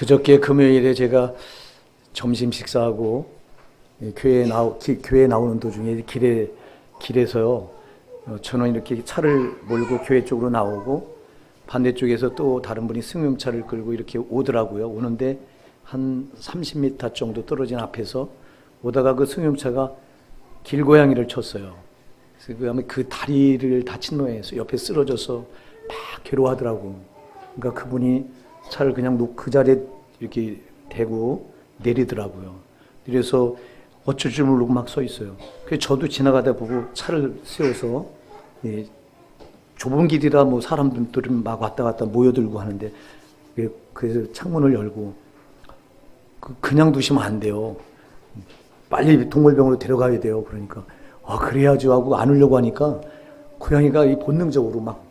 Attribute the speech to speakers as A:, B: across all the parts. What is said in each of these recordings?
A: 그저께 금요일에 제가 점심 식사하고 교회에 나오는 도중에 길에서요. 저는 이렇게 차를 몰고 교회 쪽으로 나오고 반대쪽에서 또 다른 분이 승용차를 끌고 이렇게 오더라고요. 오는데 한 30m 정도 떨어진 앞에서 오다가 그 승용차가 길고양이를 쳤어요. 그래서 그 다리를 다친 모양에서 옆에 쓰러져서 막 괴로워하더라고. 그러니까 그분이 차를 그냥 그 자리에 이렇게 대고 내리더라고요. 그래서 어쩔 줄 모르고 막 서 있어요. 그래서 저도 지나가다 보고 차를 세워서 좁은 길이라 뭐 사람들은 막 왔다 갔다 모여들고 하는데 그래서 창문을 열고 그냥 두시면 안 돼요. 빨리 동물병원으로 데려가야 돼요. 그러니까 그래야죠 하고 안으려고 하니까 고양이가 본능적으로 막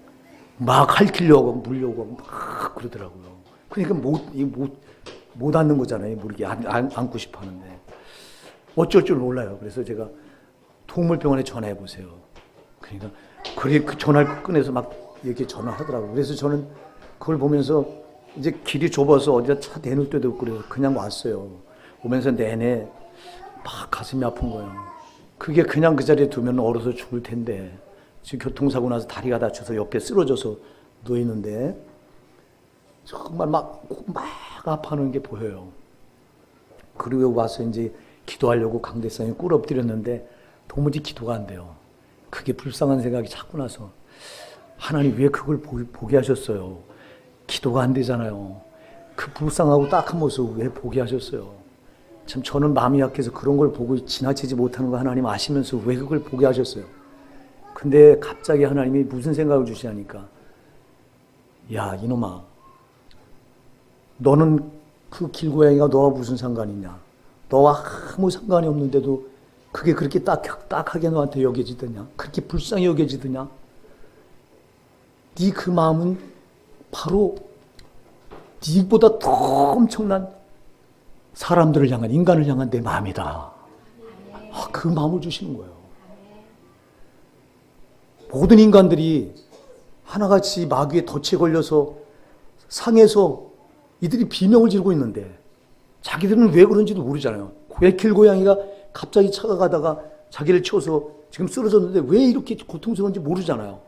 A: 핥히려고 물려고 막 그러더라고요. 그러니까 못 앉는 거잖아요. 모르게 앉고 싶어 하는데 어쩔 줄 몰라요. 그래서 제가 동물병원에 전화해 보세요. 그러니까 그 전화를 꺼내서 막 이렇게 전화하더라고요. 그래서 저는 그걸 보면서 이제 길이 좁아서 어디다 차 대놓을 데도 없고 그래서 그냥 왔어요. 오면서 내내 막 가슴이 아픈 거예요. 그게 그냥 그 자리에 두면 얼어서 죽을 텐데 지금 교통사고 나서 다리가 다쳐서 옆에 쓰러져서 누워있는데 정말 막 아파하는 게 보여요. 그리고 와서 이제 기도하려고 강대상에 꿇어 엎드렸는데 도무지 기도가 안 돼요. 그게 불쌍한 생각이 자꾸 나서 하나님 왜 그걸 보게 하셨어요? 기도가 안 되잖아요. 그 불쌍하고 딱한 모습 왜 보게 하셨어요? 참 저는 마음이 약해서 그런 걸 보고 지나치지 못하는 거 하나님 아시면서 왜 그걸 보게 하셨어요? 근데 갑자기 하나님이 무슨 생각을 주시냐니까 야 이놈아 너는 그 길고양이가 너와 무슨 상관이 있냐? 너와 아무 상관이 없는데도 그게 그렇게 딱하게 너한테 여겨지더냐? 그렇게 불쌍히 여겨지더냐? 네 그 마음은 바로 네보다 더 엄청난 사람들을 향한 인간을 향한 내 마음이다. 그 마음을 주시는 거예요. 모든 인간들이 하나같이 마귀의 덫에 걸려서 상해서 이들이 비명을 지르고 있는데 자기들은 왜 그런지도 모르잖아요. 왜 길고양이가 갑자기 차가 가다가 자기를 치워서 지금 쓰러졌는데 왜 이렇게 고통스러운지 모르잖아요.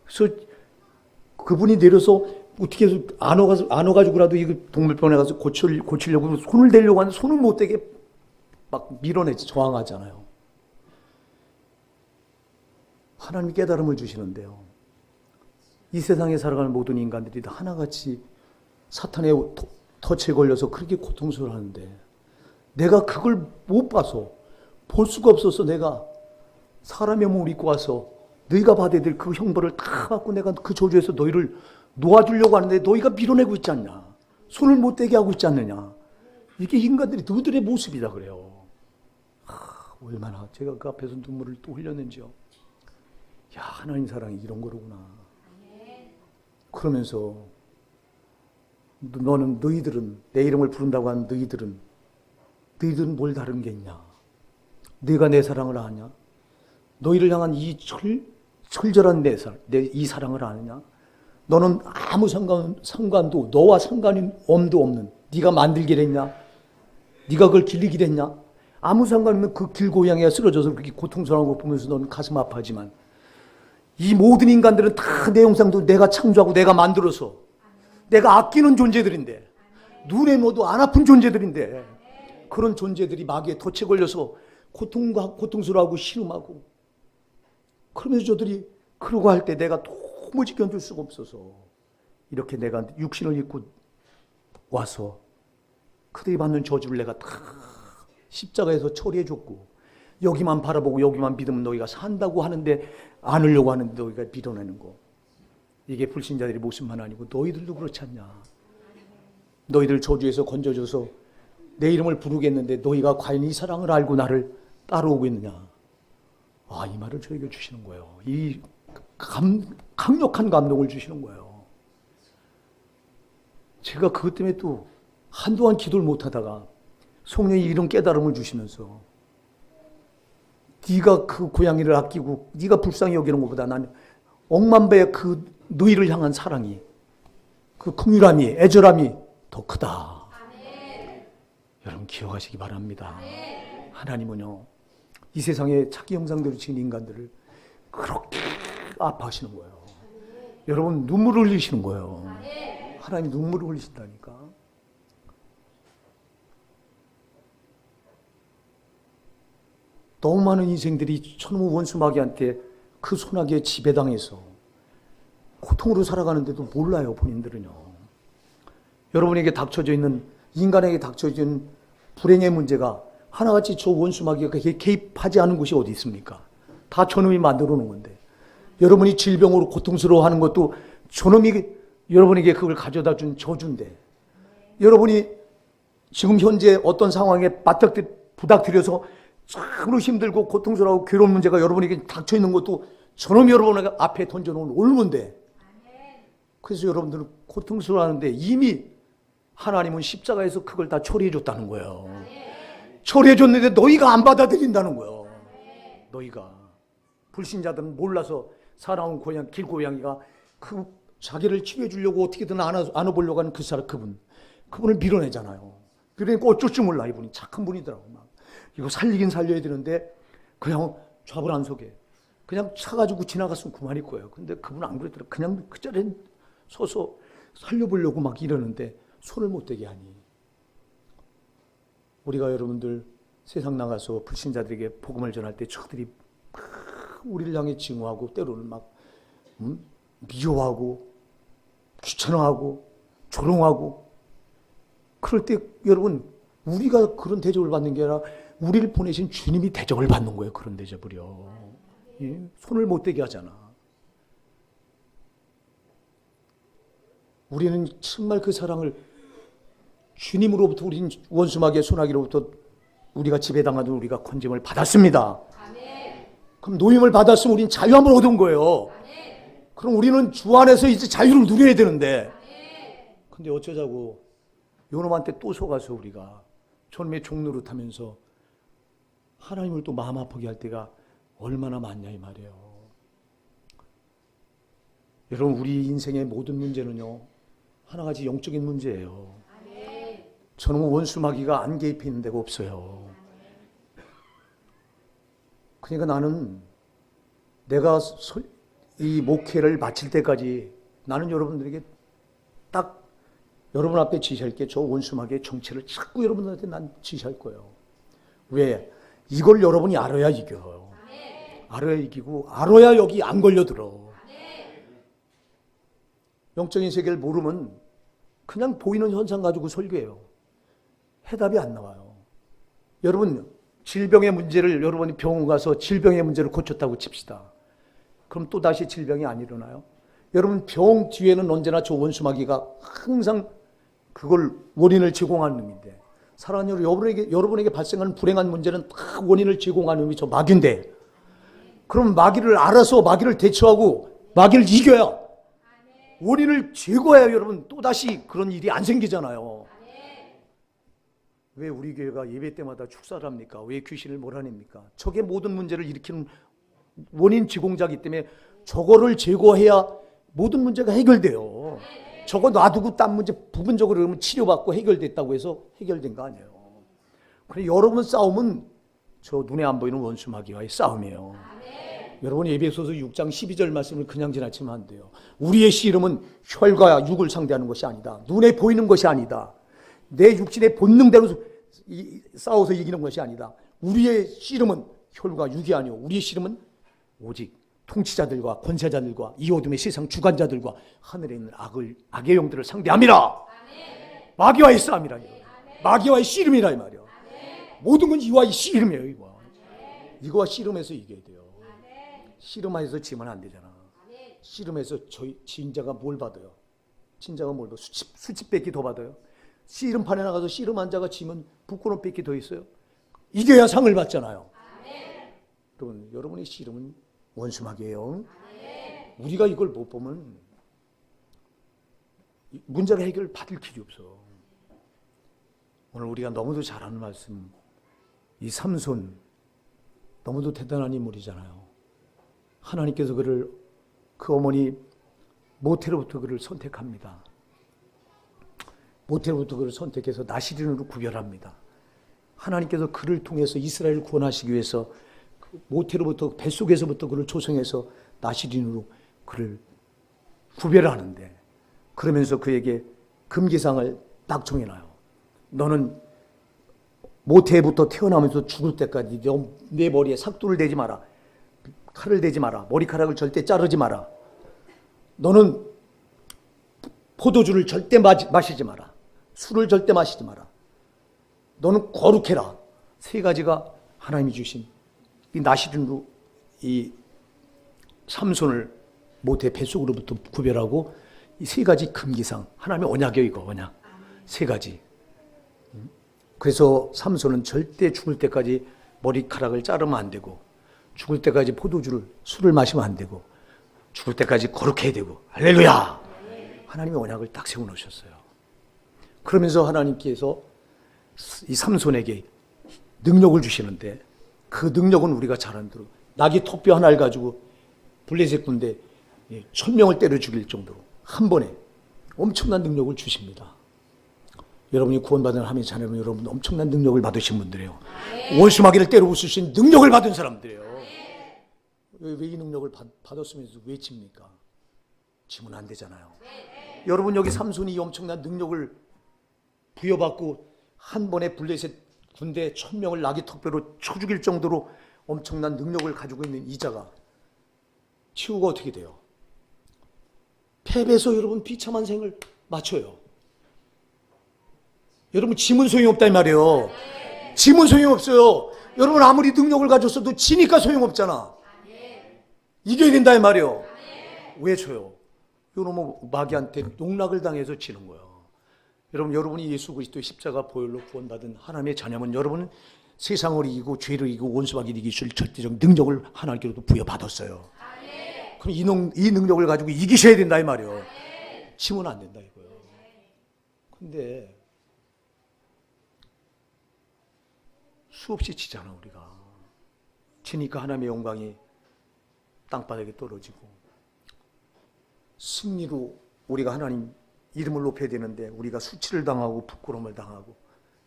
A: 그래서 그분이 내려서 어떻게 해서 안어가지고라도 이 동물병원에 가서 고치려고 손을 대려고 하는데 손을 못 대게 막 밀어내지 저항하잖아요. 하나님이 깨달음을 주시는데요. 이 세상에 살아가는 모든 인간들이 다 하나같이 사탄의 덫에 걸려서 그렇게 고통스러워하는데 내가 그걸 못 봐서 볼 수가 없어서 내가 사람의 몸을 입고 와서 너희가 받아야 될 그 형벌을 다 받고 내가 그 저주에서 너희를 놓아주려고 하는데 너희가 밀어내고 있지 않냐. 손을 못 대게 하고 있지 않느냐. 이게 인간들이 너희들의 모습이다 그래요. 얼마나 제가 그 앞에서 눈물을 또 흘렸는지요. 야 하나님 사랑이 이런 거로구나. 그러면서 너희들은 내 이름을 부른다고 하는 너희들은 뭘 다른 게 있냐? 네가 내 사랑을 아냐? 너희를 향한 이 철절한 이 사랑을 아느냐? 너는 아무 상관도 너와 상관이 엄도 없는 네가 만들기를 했냐? 네가 그걸 길리기를 했냐? 아무 상관없는 그 길고양이가 쓰러져서 그렇게 고통스러운 걸 보면서 너는 가슴 아파하지만 이 모든 인간들은 다 내 형상도 내가 창조하고 내가 만들어서 내가 아끼는 존재들인데 눈에 넣어도 안 아픈 존재들인데 그런 존재들이 마귀의 덫에 걸려서 고통스러워하고 시름하고 그러면서 저들이 그러고 할 때 내가 도무지 견딜 수가 없어서 이렇게 내가 육신을 입고 와서 그들이 받는 저주를 내가 다 십자가에서 처리해 줬고 여기만 바라보고 여기만 믿으면 너희가 산다고 하는데 안으려고 하는데 너희가 밀어내는 거 이게 불신자들의 모습만 아니고 너희들도 그렇지 않냐. 너희들 저주에서 건져줘서 내 이름을 부르겠는데 너희가 과연 이 사랑을 알고 나를 따라오고 있느냐. 이 말을 저에게 주시는 거예요. 이 강력한 감동을 주시는 거예요. 제가 그것 때문에 또 한동안 기도를 못하다가 성령이 이런 깨달음을 주시면서 네가 그 고양이를 아끼고 네가 불쌍히 여기는 것보다 나는 억만 배의 그 너희를 향한 사랑이 그 긍휼함이 애절함이 더 크다. 여러분 기억하시기 바랍니다. 하나님은요, 이 세상에 자기 형상대로 지은 인간들을 그렇게 아파하시는 거예요. 여러분 눈물을 흘리시는 거예요. 하나님 눈물을 흘리신다니까. 너무 많은 인생들이 저놈의 원수 마귀한테 그 소나기에 지배당해서 고통으로 살아가는데도 몰라요, 본인들은요. 여러분에게 닥쳐져 있는, 인간에게 닥쳐져 있는 불행의 문제가 하나같이 저 원수 마귀가 개입하지 않은 곳이 어디 있습니까? 다 저놈이 만들어 놓은 건데. 여러분이 질병으로 고통스러워하는 것도 저놈이 여러분에게 그걸 가져다 준 저주인데, 여러분이 지금 현재 어떤 상황에 부닥뜨려서 참으로 힘들고 고통스러워하고 괴로운 문제가 여러분에게 닥쳐 있는 것도 저놈이 여러분 앞에 던져놓은 올무인데, 그래서 여러분들은 고통스러워하는데 이미 하나님은 십자가에서 그걸 다 처리해 줬다는 거예요. 처리해 줬는데 너희가 안 받아들인다는 거예요. 너희가. 불신자들은 몰라서 살아온 길고양이가 그 자기를 치료해 주려고 어떻게든 안아보려고 하는 그분을 밀어내잖아요. 그러니까 어쩔 줄 몰라. 이분이 착한 분이더라고. 막 이거 살리긴 살려야 되는데 그냥 좌불 안 서게 그냥 차가지고 지나갔으면 그만일 거예요. 근데 그분은 안 그랬더라. 그냥 그 자리에 서서 살려보려고 막 이러는데 손을 못 대게 하니. 우리가 여러분들 세상 나가서 불신자들에게 복음을 전할 때 저들이 우리를 향해 증오하고 때로는 막 미워하고 귀찮아하고 조롱하고, 그럴 때 여러분 우리가 그런 대접을 받는 게 아니라 우리를 보내신 주님이 대접을 받는 거예요. 그런 대접을요. 예? 손을 못 대게 하잖아. 우리는 정말 그 사랑을 주님으로부터, 우린 원수마귀의 소나기로부터 우리가 지배당하던 우리가 건짐을 받았습니다. 그럼 노임을 받았으면 우린 자유함을 얻은 거예요. 그럼 우리는 주 안에서 이제 자유를 누려야 되는데, 근데 어쩌자고 요놈한테 또 속아서 우리가 저놈의 종노릇하면서 하나님을 또 마음 아프게 할 때가 얼마나 많냐 이 말이에요. 여러분 우리 인생의 모든 문제는요 하나같이 영적인 문제예요. 저놈의 원수 마귀가 안 개입해 있는 데가 없어요. 그러니까 나는 내가 이 목회를 마칠 때까지 나는 여러분들에게 딱 여러분 앞에 지시할 게 저 원수 마귀의 정체를 자꾸 여러분들한테 난 지시할 거예요. 왜? 이걸 여러분이 알아야 이겨요. 알아야 이기고 알아야 여기 안 걸려들어. 영적인 세계를 모르면 그냥 보이는 현상 가지고 설교해요. 해답이 안 나와요. 여러분 질병의 문제를 여러분이 병원 가서 질병의 문제를 고쳤다고 칩시다. 그럼 또 다시 질병이 안 일어나요? 여러분 병 뒤에는 언제나 저 원수마귀가 항상 그걸 원인을 제공하는 놈인데, 사랑하는 여러분에게 발생하는 불행한 문제는 다 원인을 제공하는 놈이 저 마귀인데, 그럼 마귀를 알아서 마귀를 대처하고 마귀를 이겨야, 원인을 제거해야 여러분 또다시 그런 일이 안 생기잖아요. 왜 우리 교회가 예배 때마다 축사를 합니까? 왜 귀신을 몰아냅니까? 저게 모든 문제를 일으키는 원인 제공자이기 때문에 저거를 제거해야 모든 문제가 해결돼요. 저거 놔두고 딴 문제 부분적으로 그러면 치료받고 해결됐다고 해서 해결된 거 아니에요. 그래 여러분 싸움은 저 눈에 안 보이는 원수 마귀와의 싸움이에요. 여러분 에베소서 6장 12절 말씀을 그냥 지나치면 안 돼요. 우리의 씨름은 혈과 육을 상대하는 것이 아니다. 눈에 보이는 것이 아니다. 내 육신의 본능대로 싸워서 이기는 것이 아니다. 우리의 씨름은 혈과 육이 아니오. 우리의 씨름은 오직 통치자들과 권세자들과 이 어둠의 세상 주관자들과 하늘에 있는 악의 영들을 상대함이라. 마귀와의 싸움이라. 마귀와의 씨름이라 이 말이야. 모든 건 이와 이 씨름이에요. 이거와 씨름해서 이겨야 돼요. 씨름해서 지면 안 되잖아. 씨름해서 진자가 뭘 받아요? 진자가 뭘 받아요? 수치 뺏기 더 받아요? 씨름판에 나가서 씨름한 자가 지면 부끄러움 뺏기 더 있어요? 이겨야 상을 받잖아요. 여러분의 씨름은 원수마귀예요. 우리가 이걸 못 보면 문제가 해결 받을 길이 없어. 오늘 우리가 너무도 잘 아는 말씀, 이 삼손 너무도 대단한 인물이잖아요. 하나님께서 그 어머니 모태로부터 그를 선택합니다. 모태로부터 그를 선택해서 나시린으로 구별합니다. 하나님께서 그를 통해서 이스라엘을 구원하시기 위해서 모태로부터 뱃속에서부터 그를 초성해서 나시린으로 그를 구별하는데, 그러면서 그에게 금기상을 딱 정해놔요. 너는 모태부터 태어나면서 죽을 때까지 내 머리에 삭도를 대지 마라, 칼을 대지 마라, 머리카락을 절대 자르지 마라, 너는 포도주를 절대 마시지 마라, 술을 절대 마시지 마라, 너는 거룩해라. 세 가지가 하나님이 주신 이 나시린으로 이 삼손을 모태 뱃속으로부터 구별하고, 이 세 가지 금기상, 하나님의 언약이에요. 이거 언약 세 가지. 그래서 삼손은 절대 죽을 때까지 머리카락을 자르면 안 되고, 죽을 때까지 술을 마시면 안 되고, 죽을 때까지 거룩해야 되고. 할렐루야. 하나님의 언약을 딱 세워놓으셨어요. 그러면서 하나님께서 이 삼손에게 능력을 주시는데, 그 능력은 우리가 잘 아는 대로 나귀 톱뼈 하나를 가지고 블레셋 군대 1000명을 때려 죽일 정도로 한 번에 엄청난 능력을 주십니다. 여러분이 구원받은 하나님의 자녀는 여러분 엄청난 능력을 받으신 분들이에요. 원수 마귀를 때려 부술 수 있는 능력을 받은 사람들이에요. 왜 이 능력을 받았으면서 왜 칩니까? 지면 안 되잖아요. 여러분, 여기 삼손이 이 엄청난 능력을 부여받고 한 번에 블레셋 군대 1000명을 나귀 턱뼈로 쳐 죽일 정도로 엄청난 능력을 가지고 있는 이자가 치우가 어떻게 돼요? 패배해서 여러분 비참한 생을 마쳐요. 여러분, 짐은 소용없다 이 말이에요. 짐은 소용없어요. 여러분, 아무리 능력을 가졌어도 지니까 소용없잖아. 이겨야 된다 이 말이에요. 왜 져요? 여러분, 마귀한테 농락을 당해서 지는 거예요. 여러분이 예수 그리스도의 십자가 보혈로 구원받은 하나님의 자녀면 여러분은 세상을 이기고 죄를 이기고 원수 마귀를 이길 수 있는 절대적 능력을 하나님께로도 부여받았어요. 그럼 이 능력을 가지고 이기셔야 된다 이 말이에요. 지면 안 된다 이거예요. 근데 수없이 지잖아 우리가. 지니까 하나님의 영광이 땅바닥에 떨어지고, 승리로 우리가 하나님 이름을 높여야 되는데 우리가 수치를 당하고 부끄러움을 당하고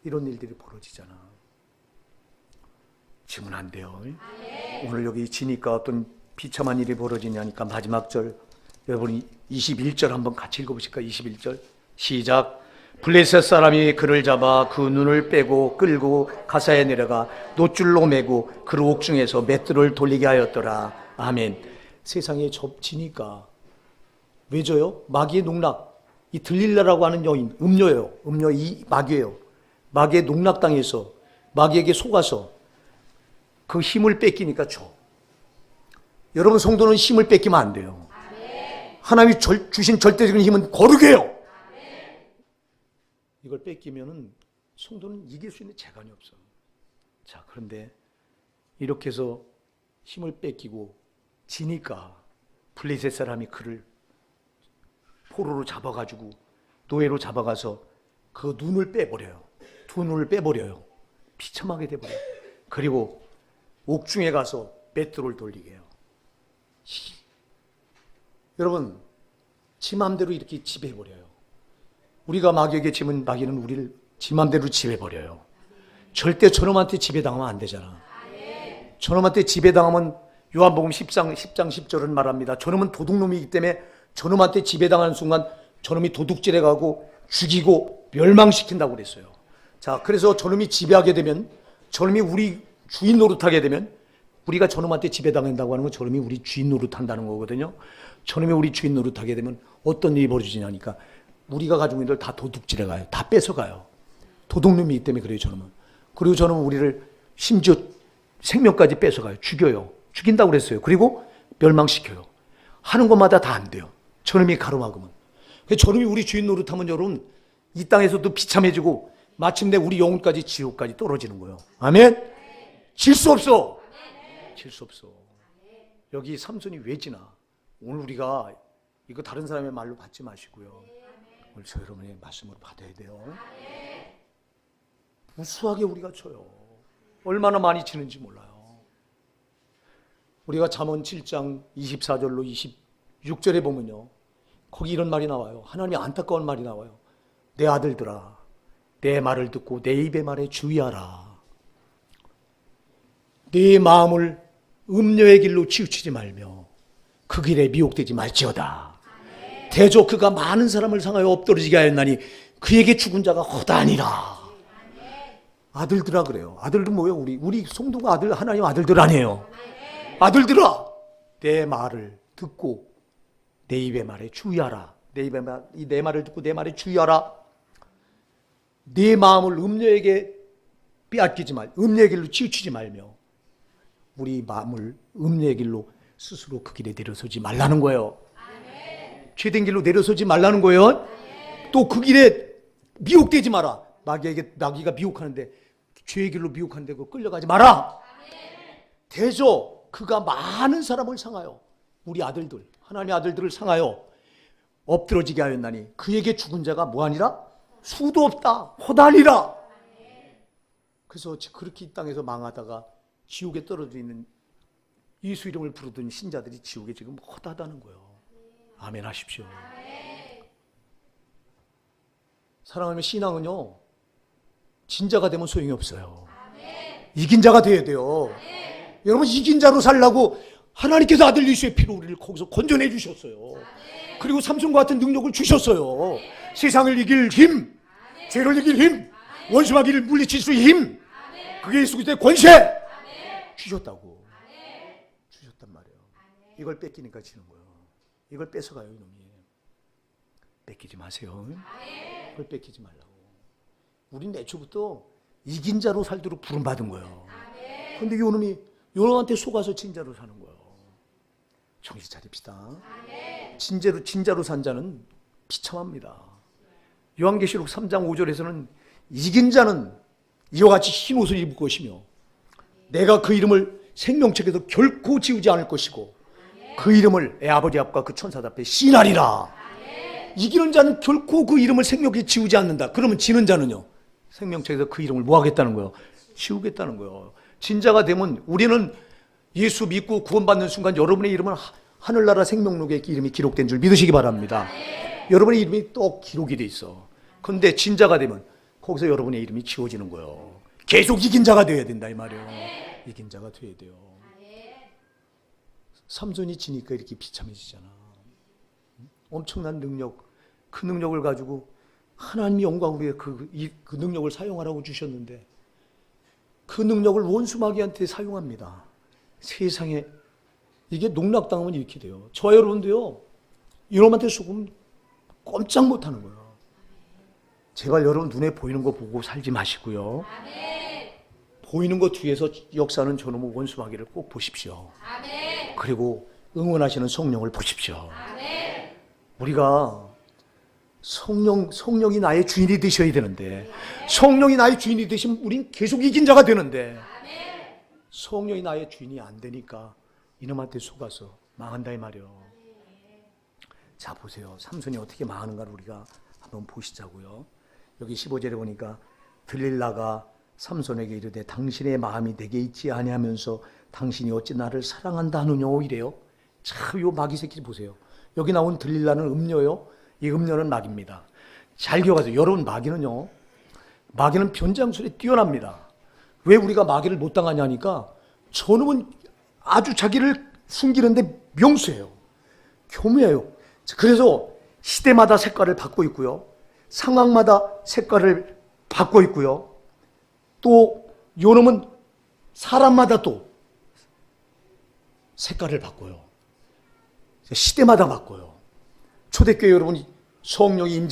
A: 이런 일들이 벌어지잖아. 지면 안 돼요. 오늘 여기 지니까 어떤 비참한 일이 벌어지냐니까 마지막 절, 여러분이 21절 한번 같이 읽어보실까? 21절 시작. 블레셋 사람이 그를 잡아 그 눈을 빼고 끌고 가사에 내려가 놋줄로 매고 그를 옥중에서 맷돌을 돌리게 하였더라. 아멘. 세상에 접지니까 왜 져요? 마귀의 농락. 이 들릴라라고 하는 여인, 음녀예요. 음녀 이 마귀예요. 마귀의 농락당해서 마귀에게 속아서 그 힘을 뺏기니까 져. 여러분, 성도는 힘을 뺏기면 안 돼요. 하나님이 주신 절대적인 힘은 거룩해요. 이걸 뺏기면은 성도는 이길 수 있는 재간이 없어. 자, 그런데 이렇게 해서 힘을 뺏기고 지니까 블레셋 사람이 그를 포로로 잡아가지고 노예로 잡아가서 그 눈을 빼버려요. 두 눈을 빼버려요. 비참하게 돼버려요. 그리고 옥중에 가서 맷돌을 돌리게 해요. 여러분, 지 맘대로 이렇게 지배해버려요. 우리가 마귀에게 지면 마귀는 우리를 지 맘대로 지배해버려요. 절대 저놈한테 지배당하면 안 되잖아. 저놈한테 지배당하면 요한복음 10장 10절은 말합니다. 저놈은 도둑놈이기 때문에 저놈한테 지배당하는 순간 저놈이 도둑질해 가고 죽이고 멸망시킨다고 그랬어요. 자, 그래서 저놈이 지배하게 되면, 저놈이 우리 주인 노릇하게 되면, 우리가 저놈한테 지배당한다고 하는 건 저놈이 우리 주인 노릇한다는 거거든요. 저놈이 우리 주인 노릇하게 되면 어떤 일이 벌어지냐니까 우리가 가지고 있는 걸 다 도둑질해 가요. 다 뺏어가요. 도둑놈이기 때문에 그래요, 저놈은. 그리고 저놈은 우리를 심지어 생명까지 뺏어가요. 죽여요. 죽인다고 그랬어요. 그리고 멸망시켜요. 하는 것마다 다 안 돼요. 저놈이 가로막으면. 저놈이 우리 주인 노릇하면 여러분 이 땅에서도 비참해지고 마침내 우리 영혼까지 지옥까지 떨어지는 거예요. 아멘? 질 수 없어. 질 수 없어. 여기 삼손이 왜 지나? 오늘 우리가 이거 다른 사람의 말로 받지 마시고요. 오늘 저 여러분의 말씀으로 받아야 돼요. 무수하게 우리가 쳐요. 얼마나 많이 치는지 몰라요. 우리가 잠언 7장 24절로 26절에 보면요, 거기 이런 말이 나와요. 하나님이 안타까운 말이 나와요. 내 아들들아, 내 말을 듣고 내 입의 말에 주의하라. 네 마음을 음녀의 길로 치우치지 말며 그 길에 미혹되지 말지어다. 대저 그가 많은 사람을 상하여 엎드러지게 하였나니 그에게 죽은 자가 허다하니라. 아들들아 그래요. 아들들 뭐예요? 우리 성도가 아들, 하나님 아들들 아니에요. 아들들아, 내 말을 듣고 내 입의 말에 주의하라. 내 말을 듣고 내 말에 주의하라. 네 마음을 음녀에게 빼앗기지 말, 음녀의 길로 치우치지 말며 우리 마음을 음녀의 길로 스스로 그 길에 내려서지 말라는 거예요. 죄된 길로 내려서지 말라는 거예요. 또 그 길에 미혹되지 마라. 마귀가 미혹하는데, 죄의 길로 미혹하는데 그 끌려가지 마라. 대저 그가 많은 사람을 상하여, 우리 아들들, 하나님의 아들들을 상하여 엎드러지게 하였나니 그에게 죽은 자가 뭐하니라? 수도 없다. 허다하니라. 그래서 그렇게 이 땅에서 망하다가 지옥에 떨어져 있는 예수 이름을 부르던 신자들이 지옥에 지금 허다하다는 거예요. 아멘 하십시오. 사랑하는 신앙은요, 진자가 되면 소용이 없어요. 이긴 자가 돼야 돼요. 여러분, 이긴 자로 살라고 하나님께서 아들 예수의 피로 우리를 거기서 건져내 주셨어요. 그리고 삼손과 같은 능력을 주셨어요. 세상을 이길 힘, 죄를 이길 힘, 원수마귀를 물리칠 수 있는 힘, 그게 예수 그리스도의 권세 주셨다고. 주셨단 말이에요. 이걸 뺏기니까 지는 거예요. 이걸 뺏어가요, 이놈이. 뺏기지 마세요. 그걸 뺏기지 말라고. 우린 애초부터 이긴 자로 살도록 부름받은 거예요. 그런데 요놈이 요놈한테 속아서 진자로 사는 거예요. 정신 차립시다. 진자로 산 자는 비참합니다. 요한계시록 3장 5절에서는 이긴 자는 이와 같이 흰 옷을 입을 것이며 내가 그 이름을 생명책에서 결코 지우지 않을 것이고 그 이름을 내 아버지 앞과 그 천사들 앞에 시인하리라. 이기는 자는 결코 그 이름을 생명책에 지우지 않는다. 그러면 지는 자는요, 생명책에서 그 이름을 뭐 하겠다는 거예요? 지우겠다는 거예요. 진자가 되면 우리는 예수 믿고 구원받는 순간 여러분의 이름은 하늘나라 생명록에 이름이 기록된 줄 믿으시기 바랍니다. 여러분의 이름이 또 기록이 돼 있어. 그런데 진자가 되면 거기서 여러분의 이름이 지워지는 거예요. 계속 이긴 자가 되어야 된다 이 말이에요. 이긴 자가 되어야 돼요. 삼손이 지니까 이렇게 비참해지잖아. 엄청난 능력, 그 능력을 가지고 하나님이 영광을 위해 그 능력을 사용하라고 주셨는데 그 능력을 원수마귀한테 사용합니다. 세상에 이게 농락당하면 이렇게 돼요. 저와 여러분도요, 이놈한테 속으면 꼼짝 못하는 거예요. 제발 여러분 눈에 보이는 거 보고 살지 마시고요. 보이는 것 뒤에서 역사는 저놈의 원수마귀를 꼭 보십시오. 그리고 응원하시는 성령을 보십시오. 우리가 성령이 나의 주인이 되셔야 되는데, 성령이 나의 주인이 되시면 우린 계속 이긴 자가 되는데, 성령이 나의 주인이 안 되니까 이놈한테 속아서 망한다 이 말이요. 자 보세요. 삼손이 어떻게 망하는가를 우리가 한번 보시자고요. 여기 15절에 보니까 들릴라가 삼손에게 이르되 당신의 마음이 내게 있지 아니하면서 당신이 어찌 나를 사랑한다 하느뇨 이래요. 참 요 마귀 새끼 보세요. 여기 나온 들릴라는 음녀요. 이 음녀는 마귀입니다. 잘 기억하세요. 여러분, 마귀는 변장술에 뛰어납니다. 왜 우리가 마귀를 못 당하냐니까 저놈은 아주 자기를 숨기는데 명수예요. 교묘해요. 그래서 시대마다 색깔을 바꿔 있고요. 상황마다 색깔을 바꿔 있고요. 또 요놈은 사람마다 또 색깔을 바꿔요. 시대마다 바꿔요. 초대교회 여러분이 성령이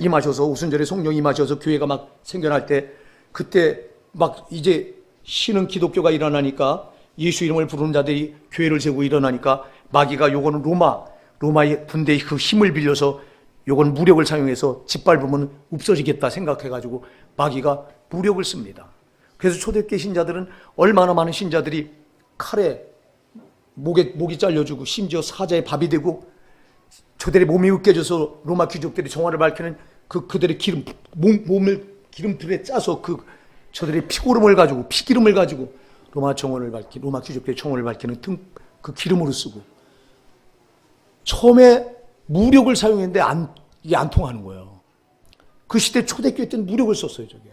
A: 임하셔서 오순절에 성령이 임하셔서 교회가 막 생겨날 때 그때 막 이제 신은 기독교가 일어나니까 예수 이름을 부르는 자들이 교회를 세우고 일어나니까 마귀가 요거는 로마의 군대의 그 힘을 빌려서 요건 무력을 사용해서 짓밟으면 없어지겠다 생각해가지고 마귀가 무력을 씁니다. 그래서 초대교회 신자들은 얼마나 많은 신자들이 칼에 목이 잘려주고 심지어 사자의 밥이 되고 저들의 몸이 으깨져서 로마 귀족들이 정화를 밝히는 그들의 몸을 기름틀에 짜서 저들의 피기름을 가지고 로마 귀족들의 정원을 밝히는 그 기름으로 쓰고 처음에 무력을 사용했는데 이게 안 통하는 거예요. 그 시대 초대교회 때는 무력을 썼어요, 저게.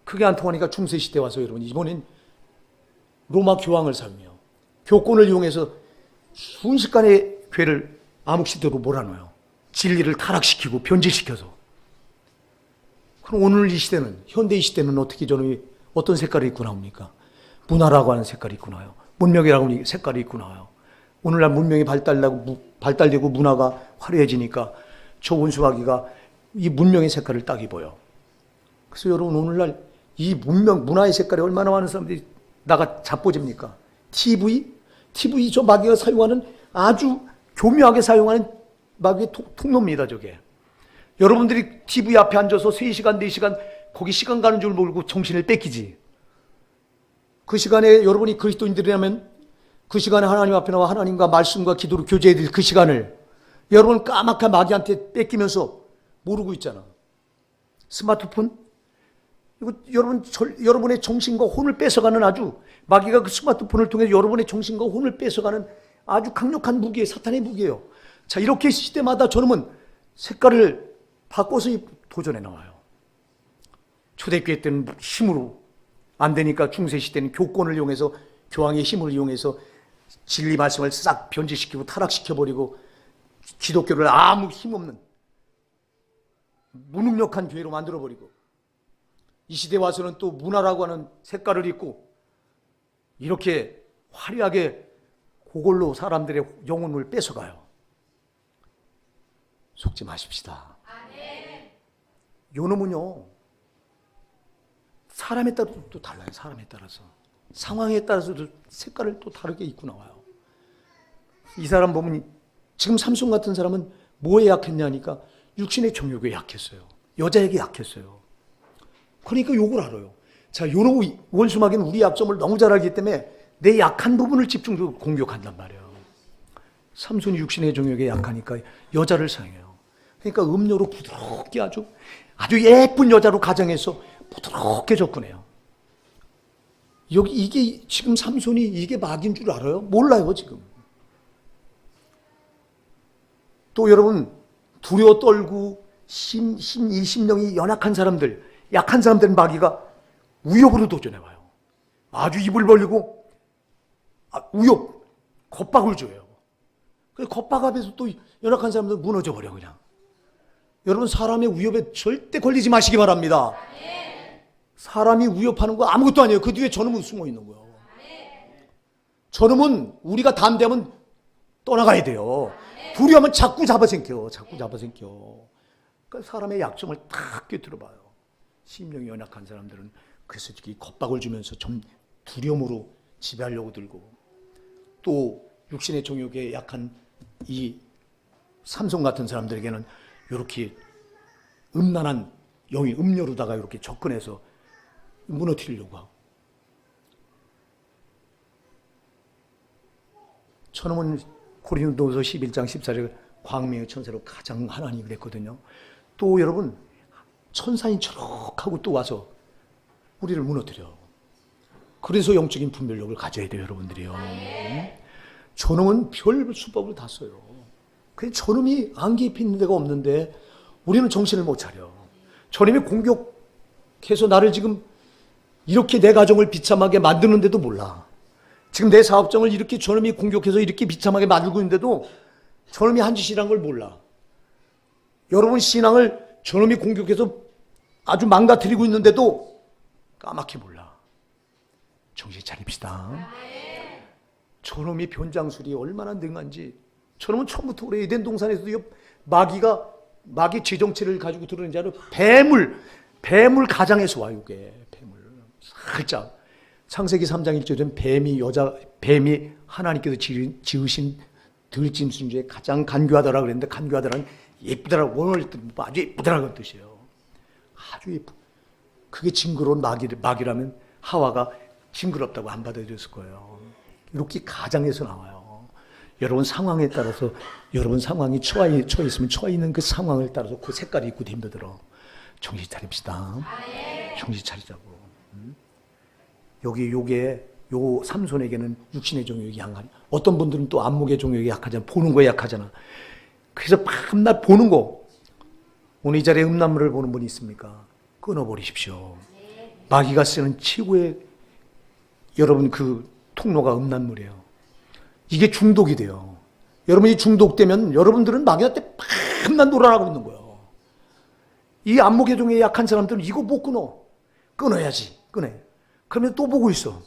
A: 그게 안 통하니까 중세시대 와서 여러분 이번엔 로마 교황을 사용해요. 교권을 이용해서 순식간에 교회를 암흑시대로 몰아넣어요. 진리를 타락시키고 변질시켜서. 그럼 오늘 이 시대는, 현대 이 시대는 어떻게 저는 어떤 색깔이 입고 나옵니까? 문화라고 하는 색깔이 입고 나와요. 문명이라고 하는 색깔이 입고 나와요. 오늘날 문명이 발달되고 문화가 화려해지니까 저 원수마귀가 이 문명의 색깔을 딱 입어요. 그래서 여러분 오늘날 이 문화의 색깔이 얼마나 많은 사람들이 나가 자빠집니까? TV 저 마귀가 사용하는 아주 교묘하게 사용하는 마귀의 통로입니다, 저게. 여러분들이 TV 앞에 앉아서 3시간, 4시간 거기 시간 가는 줄 모르고 정신을 뺏기지. 그 시간에 여러분이 그리스도인들이라면 그 시간에 하나님 앞에 나와 하나님과 말씀과 기도로 교제해야 될 그 시간을 여러분 까맣게 마귀한테 뺏기면서 모르고 있잖아. 스마트폰? 이거 여러분의 정신과 혼을 뺏어가는 아주 마귀가 그 스마트폰을 통해 여러분의 정신과 혼을 뺏어가는 아주 강력한 무기예요. 사탄의 무기예요. 자, 이렇게 시대마다 저놈은 색깔을 바꿔서 도전해 나와요. 초대교회 때는 힘으로 안 되니까 중세시대는 교권을 이용해서 교황의 힘을 이용해서 진리 말씀을 싹 변질시키고 타락시켜버리고 기독교를 아무 힘없는 무능력한 교회로 만들어버리고 이 시대 와서는 또 문화라고 하는 색깔을 입고 이렇게 화려하게 그걸로 사람들의 영혼을 뺏어가요. 속지 마십시다. 요놈은요 사람에 따라 또 달라요. 사람에 따라서 상황에 따라서도 색깔을 또 다르게 입고 나와요. 이 사람 보면 지금 삼손 같은 사람은 뭐에 약했냐니까 육신의 정욕에 약했어요. 여자에게 약했어요. 그러니까 욕을 알아요. 자, 요런 원수마귀는 우리 약점을 너무 잘 알기 때문에 내 약한 부분을 집중적으로 공격한단 말이에요. 삼손이 육신의 정욕에 약하니까 여자를 사용해요. 그러니까 음료로 부드럽게 아주 예쁜 여자로 가정해서 부드럽게 접근해요. 이게 지금 삼손이 이게 마귀인 줄 알아요? 몰라요, 지금. 또 여러분, 두려워 떨고 이 심령이 연약한 사람들, 약한 사람들은 마귀가 우욕으로 도전해와요. 아주 입을 벌리고 우욕, 겁박을 줘요. 그래서 겁박 앞에서 또 연약한 사람들 무너져버려 그냥. 여러분 사람의 위협에 절대 걸리지 마시기 바랍니다. 사람이 위협하는 거 아무것도 아니에요. 그 뒤에 저놈은 숨어 있는 거예요. 저놈은 우리가 담대하면 떠나가야 돼요. 두려우면 자꾸 잡아생겨. 그러니까 사람의 약점을 탁 꿰뚫어봐요. 심령이 연약한 사람들은 그래서 이렇게 겁박을 주면서 좀 두려움으로 지배하려고 들고 또 육신의 정욕에 약한 이 삼손 같은 사람들에게는 이렇게 음란한 영이 음료로다가 이렇게 접근해서 무너뜨리려고 하고 저놈은 고린도서 11장 14절 광명의 천사로 가장 하나님이 그랬거든요. 또 여러분 천사인 척하고 또 와서 우리를 무너뜨려. 그래서 영적인 분별력을 가져야 돼요, 여러분들이요. 저놈은 별 수법을 다 써요. 그래서 저놈이 안개 입히는 데가 없는데 우리는 정신을 못 차려. 저놈이 공격해서 나를 지금 이렇게 내 가정을 비참하게 만드는데도 몰라. 지금 내 사업장을 이렇게 저놈이 공격해서 이렇게 비참하게 만들고 있는데도 저놈이 한 짓이란 걸 몰라. 여러분 신앙을 저놈이 공격해서 아주 망가뜨리고 있는데도 까맣게 몰라. 정신 차립시다. 저놈이 변장술이 얼마나 능한지. 저놈은 처음부터 우리 에덴 동산에서도 마귀 지정체를 가지고 들어오는지 알아요? 뱀을 가장해서 와요. 이게 뱀을 살짝 창세기 3장 1절은 뱀이 하나님께서 지으신 들짐승 중에 가장 간교하더라 그랬는데 간교하더라는 예쁘더라고 원어를 아주 예쁘더라는 뜻이에요. 아주 예쁘. 그게 징그러운 마귀라면 하와가 징그럽다고 안 받아들였을 거예요. 이렇게 가장해서 나와요. 여러분 상황에 따라서 여러분 상황이 처해 있으면 처해 있는 그 상황을 따라서 그 색깔이 입고 덤벼들어. 정신 차립시다. 정신 차리자고. 요 삼손에게는 육신의 정욕이 약하니 어떤 분들은 또 안목의 정욕이 약하잖아. 보는 거에 약하잖아. 그래서 밤낮 보는 거. 오늘 이 자리에 음란물을 보는 분이 있습니까? 끊어버리십시오. 마귀가 쓰는 최고의 여러분 그 통로가 음란물이에요. 이게 중독이 돼요. 여러분이 중독되면 여러분들은 마귀한테 밤낮 놀아나고 있는 거예요. 이 안목의종에 약한 사람들은 이거 못 끊어. 끊어야지. 끊어요. 그러면 또 보고 있어.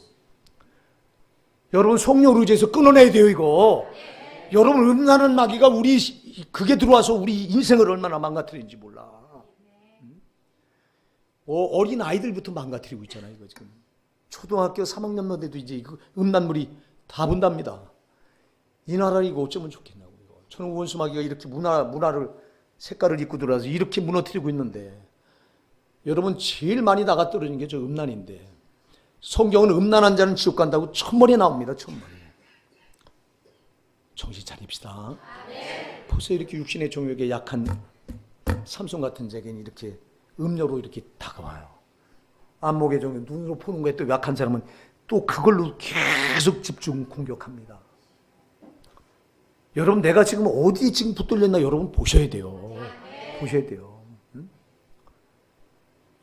A: 여러분 성령 의지에서 끊어내야 돼요 이거. 여러분 음란한 마귀가 그게 들어와서 우리 인생을 얼마나 망가뜨리는지 몰라. 어린 아이들부터 망가뜨리고 있잖아요 이거 지금. 초등학교 3학년만 돼도 이제 음란물이 다 본답니다. 이 나라 이거 어쩌면 좋겠냐고. 저는 원수 마귀가 이렇게 문화를 색깔을 입고 들어와서 이렇게 무너뜨리고 있는데, 여러분 제일 많이 나가 떨어지는 게 저 음란인데, 성경은 음란한 자는 지옥 간다고 천번에 나옵니다. 천번에. 정신 차립시다. 보세요. 이렇게 육신의 정욕에 약한 삼손 같은 자에게는 이렇게 음료로 이렇게 다가와요. 안목의 정욕, 눈으로 보는 거에 또 약한 사람은 또 그걸로 계속 집중 공격합니다. 여러분 내가 지금 어디 지금 붙들렸나 여러분 보셔야 돼요. 보셔야 돼요. 응?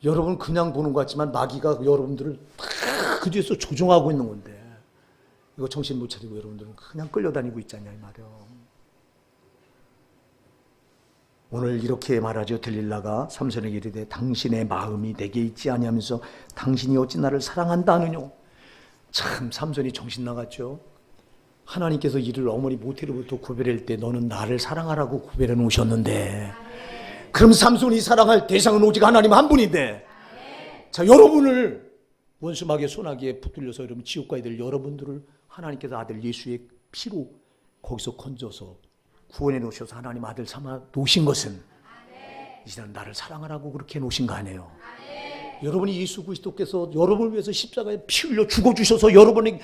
A: 여러분 그냥 보는 것 같지만 마귀가 여러분들을 그 뒤에서 조종하고 있는 건데, 이거 정신 못 차리고 여러분들은 그냥 끌려다니고 있잖냐 이 말이에요. 오늘 이렇게 말하죠. 들릴라가 삼손에게 이르되 당신의 마음이 내게 있지 아니하면서 당신이 어찌 나를 사랑한다 하느뇨. 참 삼손이 정신 나갔죠. 하나님께서 이를 어머니 모태로부터 구별할 때 너는 나를 사랑하라고 구별해 놓으셨는데, 그럼 삼손이 사랑할 대상은 오직 하나님 한 분인데, 자 여러분을 원수 마귀의 소나기에 붙들려서 여러분 지옥 가야 될 여러분들을 하나님께서 아들 예수의 피로 거기서 건져서 구원해 놓으셔서 하나님 아들 삼아 놓으신 것은 이제 나를 사랑하라고 그렇게 놓으신 거 아니에요. 여러분이 예수 그리스도께서 여러분을 위해서 십자가에 피 흘려 죽어주셔서 여러분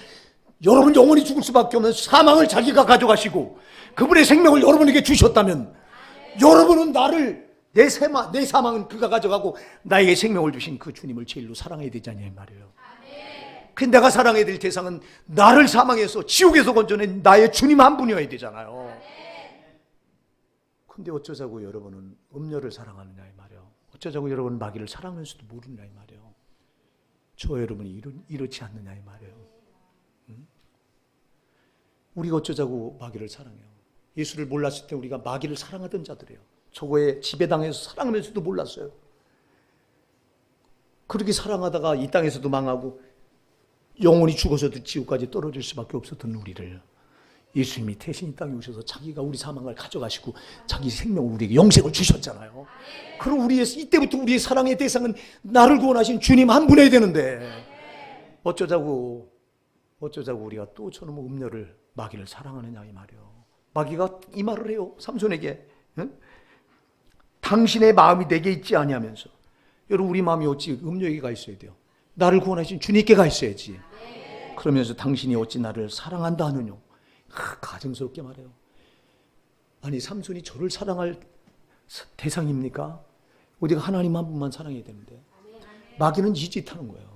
A: 영원히 죽을 수밖에 없는 사망을 자기가 가져가시고 그분의 생명을 여러분에게 주셨다면, 여러분은 내 사망은 그가 가져가고 나에게 생명을 주신 그 주님을 제일로 사랑해야 되잖아요 말이에요. 그 내가 사랑해야 될 대상은 나를 사망해서 지옥에서 건져낸 나의 주님 한 분이어야 되잖아요. 근데 어쩌자고 여러분은 음료를 사랑하느냐 이 말이에요. 어쩌자고 여러분 마귀를 사랑하면서도 모르느냐 이 말이에요. 저 여러분이 이렇지 않느냐 이 말이에요. 응? 우리가 어쩌자고 마귀를 사랑해요. 예수를 몰랐을 때 우리가 마귀를 사랑하던 자들이에요. 저거에 지배당해서 사랑하면서도 몰랐어요. 그렇게 사랑하다가 이 땅에서도 망하고 영원히 죽어서도 지옥까지 떨어질 수밖에 없었던 우리를 예수님이 대신 이 땅에 오셔서 자기가 우리 사망을 가져가시고 자기 생명을 우리에게 영생을 주셨잖아요. 그럼 이때부터 우리의 사랑의 대상은 나를 구원하신 주님 한 분이어야 되는데, 어쩌자고 우리가 또 저놈의 음료를 마귀를 사랑하느냐 이 말이에요. 마귀가 이 말을 해요. 삼손에게. 응? 당신의 마음이 내게 있지 아니하면서. 여러분 우리 마음이 어찌 음료에게 가 있어야 돼요. 나를 구원하신 주님께 가 있어야지. 그러면서 당신이 어찌 나를 사랑한다 하느뇨. 가증스럽게 말해요. 아니 삼손이 저를 사랑할 대상입니까? 우리가 하나님 한 분만 사랑해야 되는데 마귀는 이 짓 하는 거예요.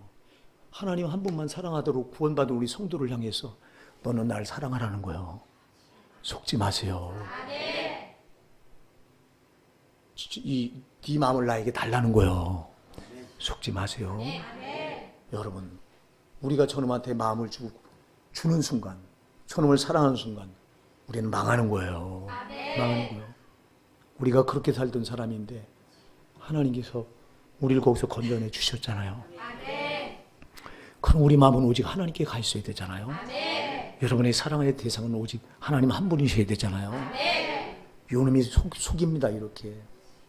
A: 하나님 한 분만 사랑하도록 구원받은 우리 성도를 향해서 너는 날 사랑하라는 거예요. 속지 마세요. 네 마음을 나에게 달라는 거예요. 속지 마세요. 여러분 우리가 저놈한테 마음을 주는 순간, 저놈을 사랑하는 순간 우리는 망하는 거예요. 망하는 거예요. 우리가 그렇게 살던 사람인데 하나님께서 우리를 거기서 건져내 주셨잖아요. 그럼 우리 마음은 오직 하나님께 가 있어야 되잖아요. 여러분의 사랑의 대상은 오직 하나님 한 분이셔야 되잖아요. 요놈이 속입니다. 이렇게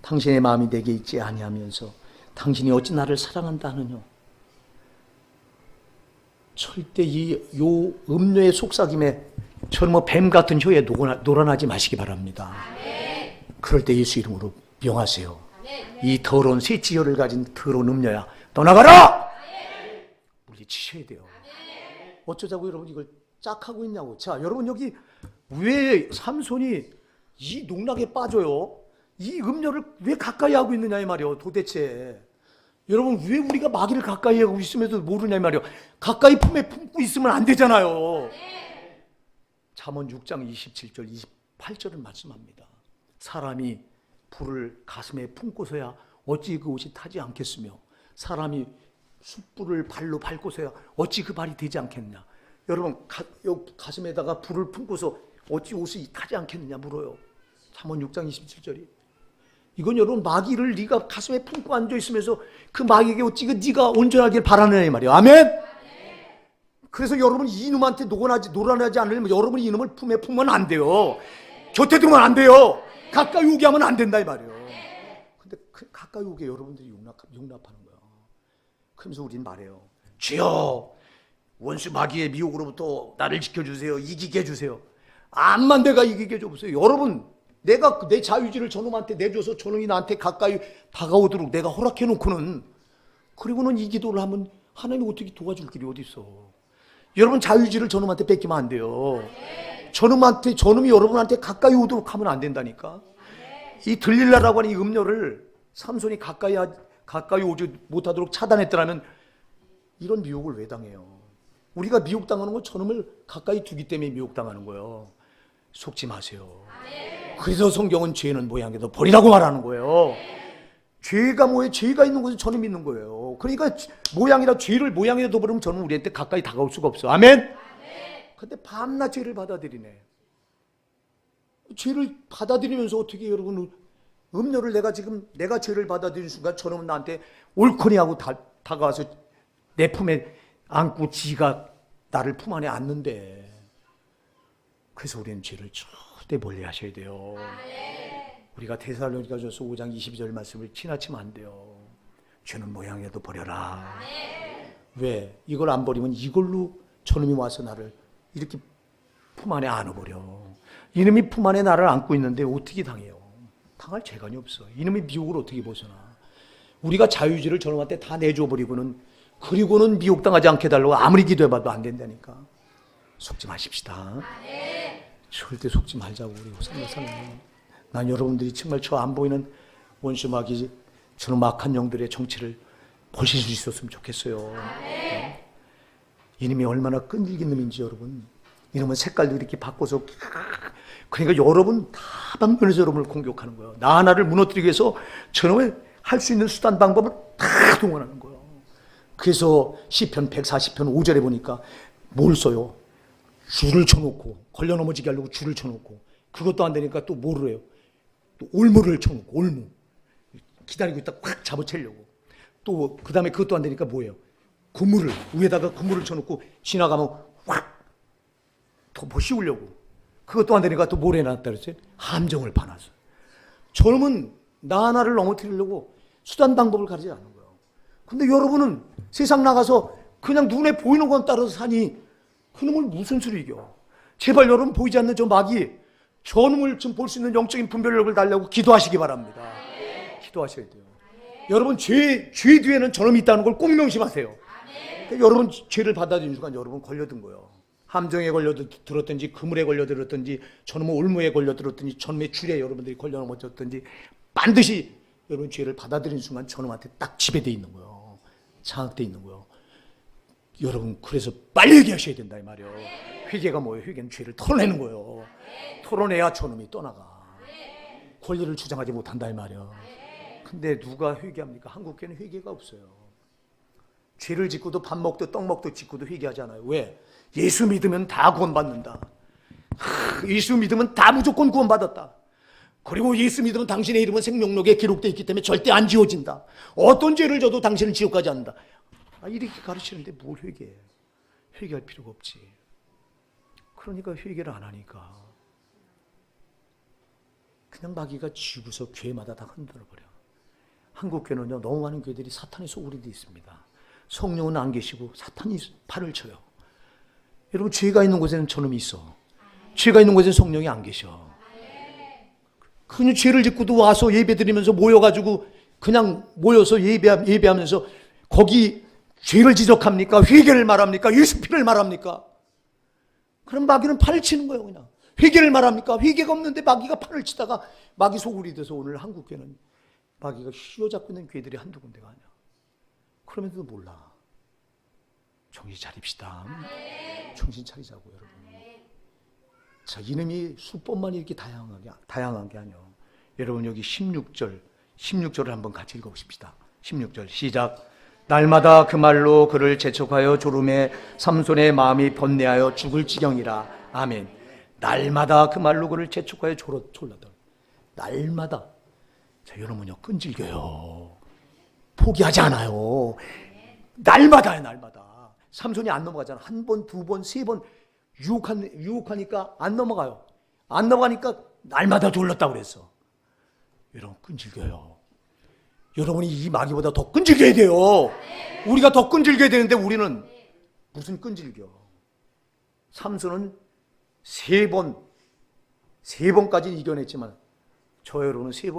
A: 당신의 마음이 내게 있지 아니하면서 당신이 어찌 나를 사랑한다 하느뇨. 절대 요 음료의 속삭임에 저는 뱀 같은 혀에 놀아나지 마시기 바랍니다. 그럴 때 예수 이름으로 명하세요. 이 더러운 새치혈을 가진 더러운 음료야, 떠나가라! 물리치셔야 돼요. 어쩌자고 여러분 이걸 짝하고 있냐고. 자, 여러분 여기 왜 삼손이 이 농락에 빠져요? 이 음료를 왜 가까이 하고 있느냐 이 말이에요. 도대체 여러분 왜 우리가 마귀를 가까이 하고 있으면서 모르냐 이 말이에요. 가까이 품에 품고 있으면 안 되잖아요. 잠언 6장 27절 28절은 말씀합니다. 사람이 불을 가슴에 품고서야 어찌 그 옷이 타지 않겠으며 사람이 숯불을 발로 밟고서야 어찌 그 발이 되지 않겠느냐. 여러분 가슴에다가 불을 품고서 어찌 옷이 타지 않겠느냐 물어요. 잠언 6장 27절이. 이건 여러분 마귀를 네가 가슴에 품고 앉아있으면서 그 마귀에게 어찌 네가 온전하길 바라느냐 이 말이에요. 아멘? 그래서 여러분 이놈한테 노란하지 않으려면 여러분이 이놈을 품에 품으면 안 돼요. 곁에 두면 안 돼요. 가까이 오게 하면 안 된다 이 말이에요. 근데 가까이 오게 여러분들이 용납하는 거야. 그러면서 우린 말해요. 주여 원수 마귀의 미혹으로부터 나를 지켜주세요. 이기게 해주세요. 암만 내가 이기게 해줘보세요. 여러분 내가 내 자유지를 저놈한테 내줘서 저놈이 나한테 가까이 다가오도록 내가 허락해놓고는 그리고는 이 기도를 하면 하나님이 어떻게 도와줄 길이 어디 있어. 여러분 자유지를 저놈한테 뺏기면 안 돼요. 저놈이 여러분한테 가까이 오도록 하면 안 된다니까. 이 들릴라라고 하는 이 음료를 삼손이 가까이 오지 못하도록 차단했더라면 이런 미혹을 왜 당해요? 우리가 미혹당하는 건 저놈을 가까이 두기 때문에 미혹당하는 거예요. 속지 마세요. 그래서 성경은 죄는 모양에도 버리라고 말하는 거예요. 죄가 뭐예요? 죄가 있는 곳에 저놈이 있는 거예요. 그러니까 모양이라 죄를 모양에도 버리면 저는 우리한테 가까이 다가올 수가 없어. 아멘? 근데 밤낮 죄를 받아들이네. 죄를 받아들이면서 어떻게 여러분 음료를 내가 죄를 받아들이는 순간 저놈은 나한테 옳거니 하고 다가와서 내 품에 안고 지가 나를 품 안에 안는데. 그래서 우리는 죄를 절대 멀리 하셔야 돼요. 우리가 데살로니가전서 5장 22절 말씀을 지나치면 안 돼요. 죄는 모양에도 버려라. 왜? 이걸 안 버리면 이걸로 저놈이 와서 나를 이렇게 품 안에 안아버려. 이놈이 품 안에 나를 안고 있는데 어떻게 당해요? 당할 재간이 없어. 이놈의 미혹을 어떻게 벗어나. 우리가 자유지를 저놈한테 다 내줘버리고는 그리고는 미혹당하지 않게 해달라고 아무리 기도해봐도 안 된다니까. 속지 마십시다. 절대 속지 말자고 우리 생각하는. 난 여러분들이 정말 저 안 보이는 원수 마귀 저런 막한 영들의 정치를 보실 수 있었으면 좋겠어요. 이놈이 얼마나 끈질긴 놈인지 여러분. 이놈은 색깔도 이렇게 바꿔서 그러니까 여러분 다 방면에서 여러분을 공격하는 거예요. 나 하나를 무너뜨리기 위해서 저놈의 할 수 있는 수단 방법을 다 동원하는 거예요. 그래서 시편 140편 5절에 보니까 뭘 써요? 줄을 쳐놓고 걸려 넘어지게 하려고 줄을 쳐놓고 그것도 안 되니까 또 뭐를 해요? 또 올무를 쳐놓고 올무 기다리고 있다 확 잡아채려고 또 그 다음에 그것도 안 되니까 뭐예요? 그물을 위에다가 그물을 쳐놓고 지나가면 확 더 씌우려고 그것도 안 되니까 또 뭘 해놨다 그랬어요? 함정을 파놨어요. 저놈은 나 하나를 넘어뜨리려고 수단 방법을 가리지 않는 거예요. 근데 여러분은 세상 나가서 그냥 눈에 보이는 건 따라서 사니 그놈을 무슨 수로 이겨? 제발 여러분 보이지 않는 저 마귀 저놈을 좀 볼 수 있는 영적인 분별력을 달라고 기도하시기 바랍니다. 기도하셔야 돼요. 여러분 죄 뒤에는 저놈이 있다는 걸 꼭 명심하세요. 그러니까 여러분 죄를 받아들이는 순간 여러분 걸려든 거예요. 함정에 걸려들었든지 그물에 걸려들었든지 저놈의 올무에 걸려들었든지 저놈의 줄에 여러분들이 걸려 넘어졌든지 반드시 여러분 죄를 받아들이는 순간 저놈한테 딱 지배되어 있는 거예요. 장악되어 있는 거예요. 여러분 그래서 빨리 회개하셔야 된다 이 말이에요. 회개가 뭐예요? 회개는 죄를 털어내는 거예요. 털어내야 저놈이 떠나가. 권리를 주장하지 못한다 이 말이에요. 근데 누가 회개합니까? 한국교회는 회개가 없어요. 죄를 짓고도 밥 먹도 떡 먹도 짓고도 회개하지 않아요. 왜? 예수 믿으면 다 구원받는다. 예수 믿으면 다 무조건 구원받았다. 그리고 예수 믿으면 당신의 이름은 생명록에 기록되어 있기 때문에 절대 안 지워진다. 어떤 죄를 져도 당신은 지옥 가지 않는다. 이렇게 가르치는데 뭘 회개해? 회개할 필요가 없지. 그러니까 회개를 안 하니까 그냥 마귀가 쥐고서 교회마다 다 흔들어버려. 한국교회는요 너무 많은 교회들이 사탄의 소굴이 되어 있습니다. 성령은 안 계시고 사탄이 팔을 쳐요. 여러분 죄가 있는 곳에는 저놈이 있어. 죄가 있는 곳에는 성령이 안 계셔. 그냥 죄를 짓고도 와서 예배드리면서 모여가지고 그냥 모여서 예배하면서 거기 죄를 지적합니까? 회개를 말합니까? 예수 피를 말합니까? 그럼 마귀는 팔을 치는 거예요. 그냥 회개를 말합니까? 회개가 없는데 마귀가 팔을 치다가 마귀 소굴이 돼서 오늘 한국교회는 마귀가 휘어잡고 있는 교회들이 한두 군데가 아니야. 그러면서도 몰라. 정신 차립시다. 정신 차리자고 여러분. 자, 이놈이 수법만 이렇게 다양한 게 아니에요. 여러분 여기 16절을 한번 같이 읽어보십시다. 16절 시작. 날마다 그 말로 그를 재촉하여 졸음에 삼손의 마음이 번뇌하여 죽을 지경이라. 아멘. 날마다 그 말로 그를 재촉하여 졸라다. 날마다. 자, 여러분요, 끈질겨요. 포기하지 않아요. 날마다요, 날마다. 삼손이 안 넘어가잖아. 한 번, 두 번, 세 번 유혹하니까 안 넘어가요. 안 넘어가니까 날마다 졸랐다고 그랬어. 여러분, 끈질겨요. 여러분이 이 마귀보다 더 끈질겨야 돼요. 우리가 더 끈질겨야 되는데 우리는 무슨 끈질겨. 삼손은 세 번까지 이겨냈지만 저 여러분은 세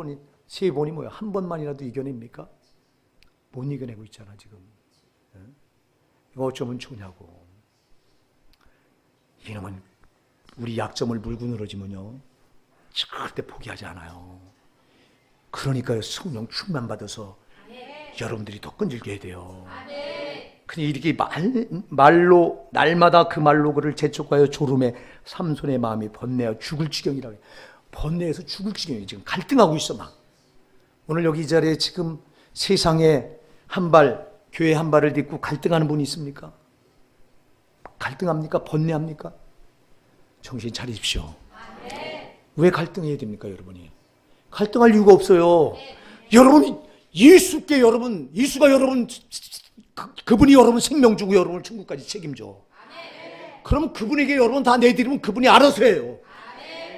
A: 번이 뭐야? 한 번만이라도 이겨냅니까? 못 이겨내고 있잖아 지금. 이거 어쩌면 좋냐고. 이놈은 우리 약점을 물고 늘어지면요 절대 포기하지 않아요. 그러니까요, 성령 충만 받아서 여러분들이 더 끈질겨야 돼요. 근데 이렇게 말로 날마다 그 말로 그를 재촉하여 졸음에 삼손의 마음이 번뇌하여 죽을 지경이라고 해요. 번뇌해서 죽을 지경이 지금 갈등하고 있어 막. 오늘 여기 이 자리에 지금 세상에 한 발, 교회 한 발을 딛고 갈등하는 분이 있습니까? 갈등합니까? 번뇌합니까? 정신 차리십시오. 왜 갈등해야 됩니까, 여러분이? 갈등할 이유가 없어요. 여러분, 예수가 여러분, 그분이 여러분 생명 주고 여러분을 천국까지 책임져. 그럼 그분에게 여러분 다 내드리면 그분이 알아서 해요.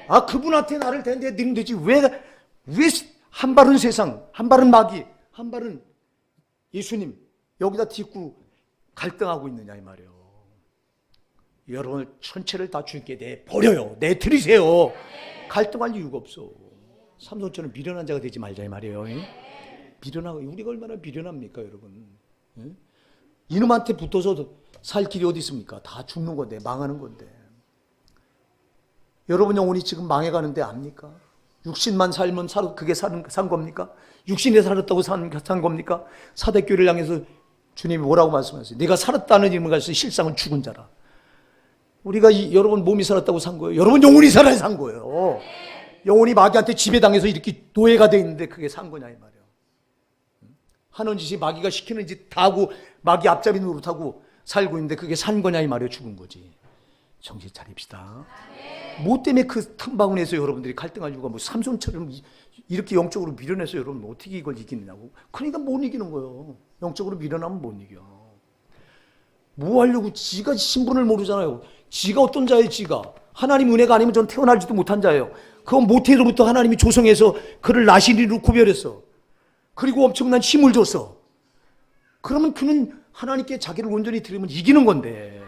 A: 아, 그분한테 나를 내드리면 되지. 왜 한 발은 세상, 한 발은 마귀, 한 발은 예수님, 여기다 딛고 갈등하고 있느냐, 이 말이에요. 여러분을 전체를 다 주님께 내버려요. 내드리세요. 갈등할 이유가 없어. 삼손처럼 미련한 자가 되지 말자 이 말이에요. 미련하고 우리가 얼마나 미련합니까, 여러분? 이놈한테 붙어서 살 길이 어디 있습니까? 다 죽는 건데, 망하는 건데. 여러분 영혼이 지금 망해가는데 압니까? 육신만 살면 그게 산 겁니까? 육신에 살았다고 산 겁니까? 사대교회를 향해서 주님이 뭐라고 말씀하세요? 내가 살았다는 이름을 가지고 실상은 죽은 자라. 우리가 여러분 몸이 살았다고 산 거예요. 여러분 영혼이 살아야 산 거예요. 영혼이 마귀한테 지배당해서 이렇게 노예가 돼 있는데 그게 산 거냐 이 말이에요. 하는 짓이 마귀가 시키는 짓 다 하고 마귀 앞잡이 노릇하고 살고 있는데 그게 산 거냐 이 말이에요. 죽은 거지. 정신 차립시다. 뭐 때문에 그 탐방원에서 여러분들이 갈등할 이유가 뭐 삼손처럼 이렇게 영적으로 밀어내서 여러분 어떻게 이걸 이기느냐고. 그러니까 못 이기는 거예요. 영적으로 밀어나면 못 이겨. 뭐 하려고 지가 신분을 모르잖아요. 지가 어떤 자예요, 지가. 하나님 은혜가 아니면 전 태어나지도 못한 자예요. 그건 모태로부터 하나님이 조성해서 그를 나시리로 구별했어. 그리고 엄청난 힘을 줬어. 그러면 그는 하나님께 자기를 온전히 드리면 이기는 건데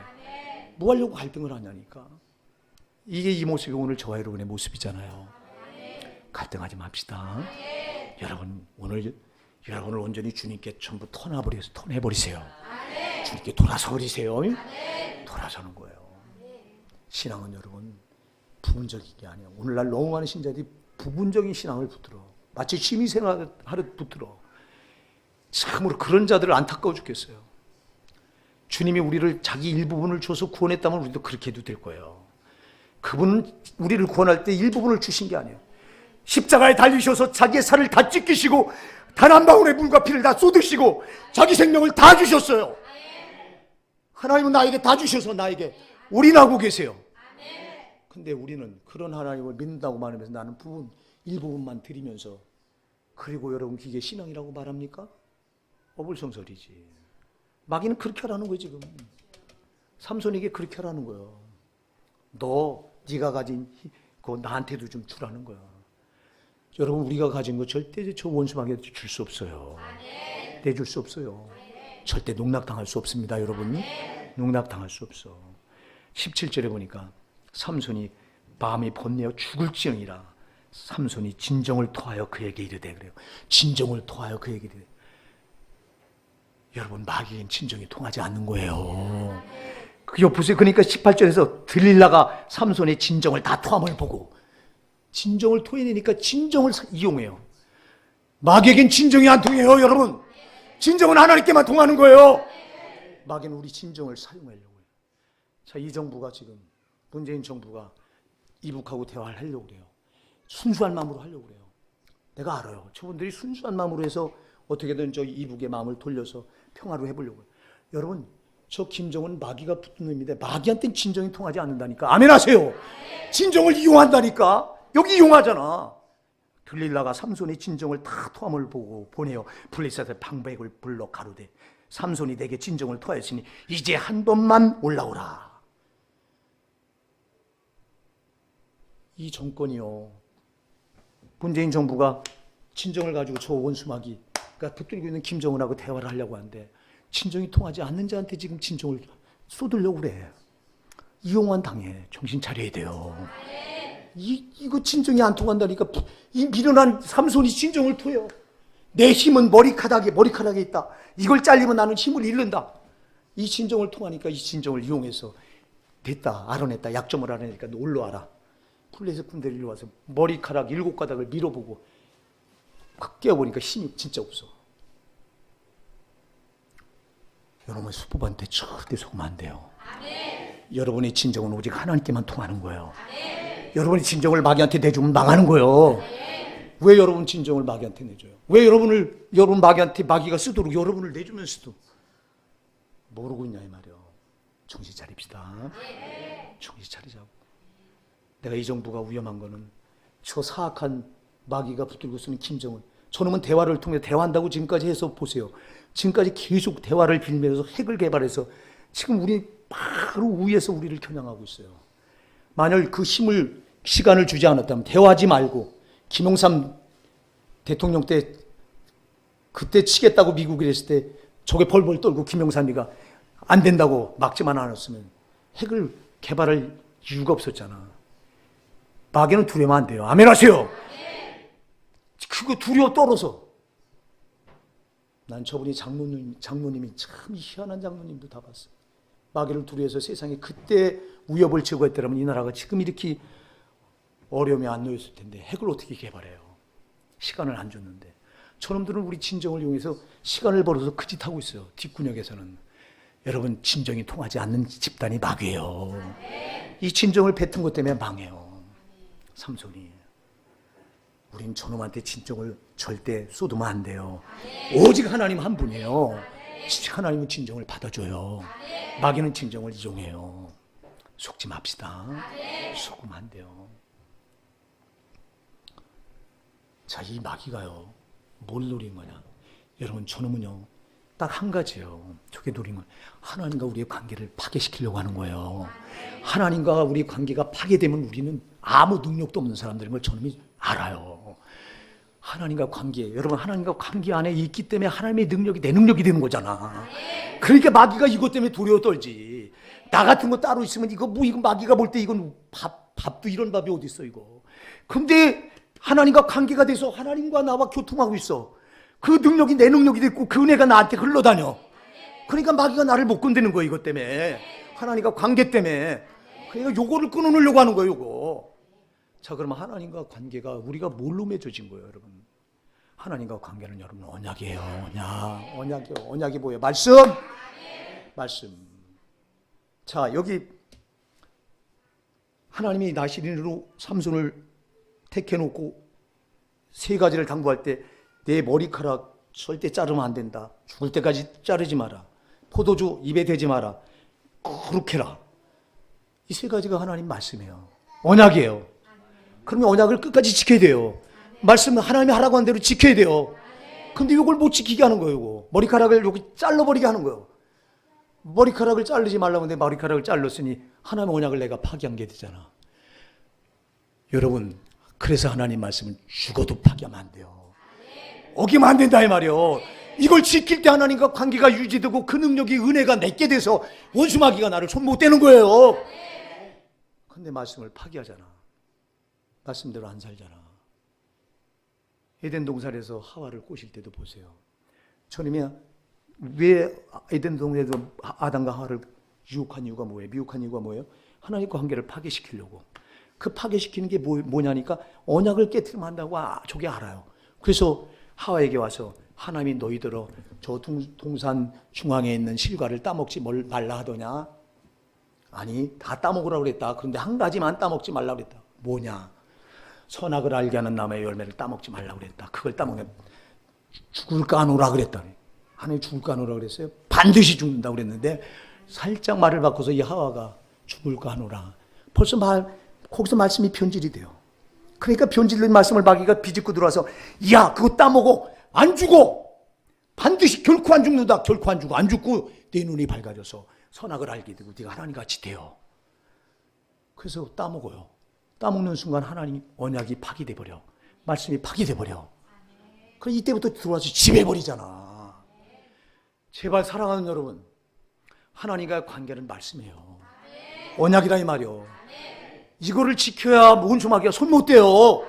A: 뭐 하려고 갈등을 하냐니까. 이게 이 모습이 오늘 저와 여러분의 모습이잖아요. 갈등하지 맙시다. 여러분 오늘 여러분을 온전히 주님께 전부 턴해버리세요. 주님께 돌아서 버리세요. 돌아서는 거예요. 신앙은 여러분 부분적인 게 아니에요. 오늘날 너무 많은 신자들이 부분적인 신앙을 붙들어. 마치 취미생활하듯 붙들어. 참으로 그런 자들을 안타까워 죽겠어요. 주님이 우리를 자기 일부분을 줘서 구원했다면 우리도 그렇게 해도 될 거예요. 그분은 우리를 구원할 때 일부분을 주신 게 아니에요. 십자가에 달리셔서 자기의 살을 다 찢기시고 단 한 방울의 물과 피를 다 쏟으시고 자기 생명을 다 주셨어요. 하나님은 나에게 다 주셔서 나에게 올인하고 계세요. 근데 우리는 그런 하나님을 믿는다고 말하면서 나는 일부분만 드리면서 그리고 여러분 그게 신앙이라고 말합니까? 어불성설이지. 마귀는 그렇게 하라는 거예요 지금. 삼손에게 그렇게 하라는 거예요. 네가 가진 그거 나한테도 좀 주라는 거야. 여러분 우리가 가진 거 절대 저 원수 마귀한테 줄 수 없어요. 내줄 수 없어요. 절대 농락당할 수 없습니다 여러분. 농락당할 수 없어. 17절에 보니까 삼손이 마음이 번뇌어 죽을지언이라. 삼손이 진정을 토하여 그에게 이르되 그래요. 진정을 토하여 그에게 이르되. 여러분 마귀엔 진정이 통하지 않는 거예요. 그 보세요. 그러니까 18절에서 들릴라가 삼손의 진정을 다 토함을 보고 진정을 토해내니까 진정을 이용해요. 마귀에겐 진정이 안 통해요 여러분. 진정은 하나님께만 통하는 거예요. 마귀는 우리 진정을 사용하려고 해요. 자, 이 정부가 지금 문재인 정부가 이북하고 대화를 하려고 그래요. 순수한 마음으로 하려고 그래요. 내가 알아요. 저분들이 순수한 마음으로 해서 어떻게든 저 이북의 마음을 돌려서 평화로 해보려고요. 여러분, 저 김정은 마귀가 붙은 놈인데 마귀한테는 진정이 통하지 않는다니까. 아멘하세요. 진정을 이용한다니까. 여기 이용하잖아. 들릴라가 삼손의 진정을 다 토함을 보고 보내요. 블레셋의 방백을 불러 가로되 삼손이 내게 진정을 토하였으니 이제 한 번만 올라오라. 이 정권이요, 문재인 정부가 진정을 가지고 저 원수마귀, 그러니까 붙들고 있는 김정은하고 대화를 하려고 하는데 진정이 통하지 않는 자한테 지금 진정을 쏟으려고 그래. 이용한 당해. 정신 차려야 돼요. 이거 진정이 안 통한다니까. 이 미련한 삼손이 진정을 토해요. 내 힘은 머리카락에 있다. 이걸 잘리면 나는 힘을 잃는다. 이 진정을 통하니까 이 진정을 이용해서 됐다, 알아냈다, 약점을 알아내니까 너 올라와라. 블레셋 군대를 일로 와서 머리카락 7가닥을 밀어보고 확 깨어보니까 힘이 진짜 없어. 여러분, 수법한테 절대 속으면 안 돼요. 여러분의 진정은 오직 하나님께만 통하는 거예요. 여러분의 진정을 마귀한테 내주면 망하는 거예요. 왜 여러분 진정을 마귀한테 내줘요? 왜 여러분 마귀한테 마귀가 쓰도록 여러분을 내주면서도 모르고 있냐 이 말이에요. 정신 차립시다. 정신 차리자고. 내가 이 정부가 위험한 거는 저 사악한 마귀가 붙들고 쓰는 김정은, 저놈은 대화를 통해 대화한다고 지금까지 해서 보세요. 지금까지 계속 대화를 빌면서 핵을 개발해서 지금 우리 바로 위에서 우리를 겨냥하고 있어요. 만약 그 시간을 주지 않았다면, 대화하지 말고 김영삼 대통령 때 그때 치겠다고 미국이 했을 때 저게 벌벌 떨고 김영삼이가 안 된다고 막지만 않았으면 핵을 개발할 이유가 없었잖아. 마귀는 두려우면 안 돼요. 아멘 하세요. 그거 두려워 떨어서. 난 저분이 장로님이 참 희한한 장로님도 다 봤어요. 마귀를 두려워서 세상에 그때 위협을 제거했더라면 이 나라가 지금 이렇게 어려움에 안 놓였을 텐데 핵을 어떻게 개발해요? 시간을 안 줬는데. 저놈들은 우리 진정을 이용해서 시간을 벌어서 그 짓 하고 있어요. 뒷구녕에서는. 여러분, 진정이 통하지 않는 집단이 마귀예요. 이 진정을 뱉은 것 때문에 망해요. 삼손이. 우린 저놈한테 진정을 절대 쏟으면 안 돼요. 오직 하나님 한 분이에요. 하나님은 진정을 받아줘요. 마귀는 진정을 이용해요. 속지 맙시다. 속으면 안 돼요. 자, 이 마귀가요, 뭘 노린 거냐? 여러분, 저놈은요, 딱 한 가지예요. 저게 노린 건 하나님과 우리의 관계를 파괴시키려고 하는 거예요. 하나님과 우리 관계가 파괴되면 우리는 아무 능력도 없는 사람들인 걸 저놈이 알아요. 하나님과 관계, 여러분, 하나님과 관계 안에 있기 때문에 하나님의 능력이 내 능력이 되는 거잖아. 그러니까 마귀가 이것 때문에 두려워 떨지. 나 같은 거 따로 있으면 이거 마귀가 볼 때 이건 밥도 이런 밥이 어디 있어 이거. 근데 하나님과 관계가 돼서 하나님과 나와 교통하고 있어. 그 능력이 내 능력이 됐고 그 은혜가 나한테 흘러다녀. 그러니까 마귀가 나를 못 건드는 거야, 이것 때문에. 하나님과 관계 때문에. 그러니까 요거를 끊어놓으려고 하는 거예요, 요거. 자, 그러면 하나님과 관계가 우리가 뭘로 맺어진 거예요, 여러분? 하나님과 관계는 여러분 언약이에요. 언약이요. 언약이 뭐예요? 말씀. 자, 여기 하나님이 나시린으로 삼손을 택해놓고 3가지를 당부할 때 내 머리카락 절대 자르면 안 된다. 죽을 때까지 자르지 마라. 포도주 입에 대지 마라. 그렇게 해라. 이 3가지가 하나님 말씀이에요. 언약이에요. 그러면 언약을 끝까지 지켜야 돼요. 말씀은 하나님이 하라고 한 대로 지켜야 돼요. 근데 이걸 못 지키게 하는 거예요. 이거. 머리카락을 여기 잘라버리게 하는 거예요. 머리카락을 자르지 말라고 하는데 머리카락을 잘랐으니 하나님의 언약을 내가 파기한 게 되잖아. 여러분, 그래서 하나님 말씀은 죽어도 파기하면 안 돼요. 어기면 안 된다 이 말이에요. 이걸 지킬 때 하나님과 관계가 유지되고 그 능력이 은혜가 내게 돼서 원수마귀가 나를 손 못 대는 거예요. 근데 말씀을 파기하잖아. 말씀대로 안 살잖아. 에덴 동산에서 하와를 꼬실 때도 보세요. 주님이 왜 에덴 동산에서 아담과 하와를 유혹한 이유가 뭐예요? 미혹한 이유가 뭐예요? 하나님과 관계를 파괴시키려고. 그 파괴시키는 게 뭐냐니까 언약을 깨트리면 한다고 저게 알아요. 그래서 하와에게 와서 하나님이 너희들어 저 동산 중앙에 있는 실과를 따먹지 말라 하더냐? 아니, 다 따먹으라고 그랬다. 그런데 한 가지만 따먹지 말라고 그랬다. 뭐냐? 선악을 알게 하는 나무의 열매를 따먹지 말라고 그랬다. 그걸 따먹으면 죽을까 하노라 그랬다니. 하나님 죽을까 하노라 그랬어요. 반드시 죽는다고 그랬는데 살짝 말을 바꿔서 이 하와가 죽을까 하노라. 벌써 거기서 말씀이 변질이 돼요. 그러니까 변질된 말씀을 마귀가 비집고 들어와서 야 그거 따먹어. 안 죽어. 반드시 결코 안 죽는다. 결코 안 죽어. 안 죽고 내 눈이 밝아져서 선악을 알게 되고 네가 하나님같이 돼요. 그래서 따먹어요. 따먹는 순간 하나님 언약이 파기돼 버려. 말씀이 파기돼 버려. 그럼 이때부터 들어와서 지배버리잖아. 제발 사랑하는 여러분, 하나님과의 관계는 말씀이에요. 언약이라 이 말이요. 이거를 지켜야 원수마귀가 손 못 대요.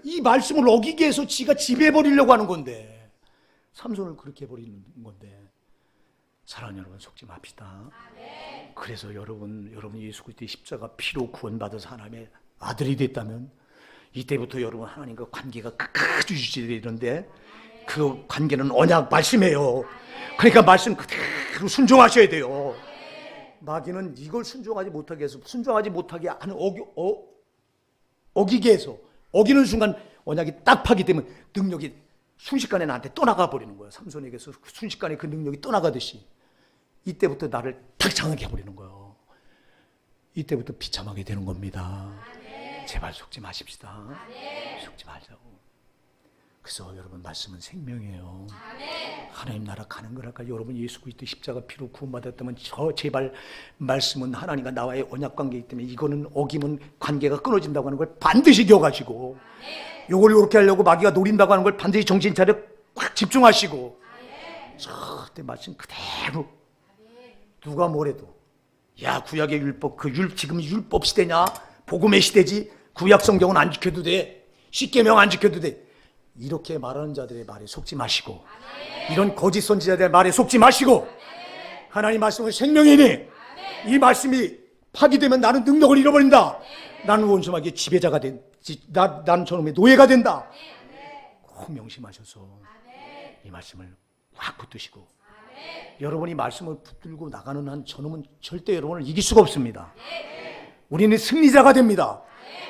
A: 이 말씀을 어기기 위해서 지가 지배해버리려고 하는 건데, 삼손을 그렇게 해버리는 건데, 사랑하는 여러분 속지 맙시다. 그래서 여러분 예수 그리스도의 십자가 피로 구원받아서 하나님의 아들이 됐다면 이때부터 여러분 하나님과 관계가 끝까지 유지되는데 그 관계는 언약 말씀이에요. 그러니까 말씀 그대로 순종하셔야 돼요. 마귀는 이걸 순종하지 못하게 해서 순종하지 못하게 하는 어기게 해서 어기는 순간 언약이 딱 파기되면 능력이 순식간에 나한테 떠나가 버리는 거예요. 삼손에게서 순식간에 그 능력이 떠나가듯이 이때부터 나를 탁 장하게 해버리는 거예요. 이때부터 비참하게 되는 겁니다. 제발 속지 마십시다. 속지 말자고. 그래서 여러분 말씀은 생명이에요. 하나님 나라 가는 거랄까. 여러분 예수 그리스도 십자가 피로 구원받았다면 제발 말씀은 하나님과 나와의 언약 관계이기 때문에 이거는 어기면 관계가 끊어진다고 하는 걸 반드시 기억하시고 이걸 이렇게 하려고 마귀가 노린다고 하는 걸 반드시 정신 차려 꽉 집중하시고 절대 말씀 그대로 누가 뭐래도 야 구약의 율법 지금 율법 시대냐 복음의 시대지 구약 성경은 안 지켜도 돼 십계명 안 지켜도 돼 이렇게 말하는 자들의 말에 속지 마시고 이런 거짓 선지자들의 말에 속지 마시고 하나님 말씀은 생명이니 이 말씀이 파기되면 나는 능력을 잃어버린다. 나는 원수마귀의 지배자가 나는 저놈의 노예가 된다. 꼭 명심하셔서 이 말씀을 확 붙드시고 여러분이 말씀을 붙들고 나가는 한 저놈은 절대 여러분을 이길 수가 없습니다. 우리는 승리자가 됩니다.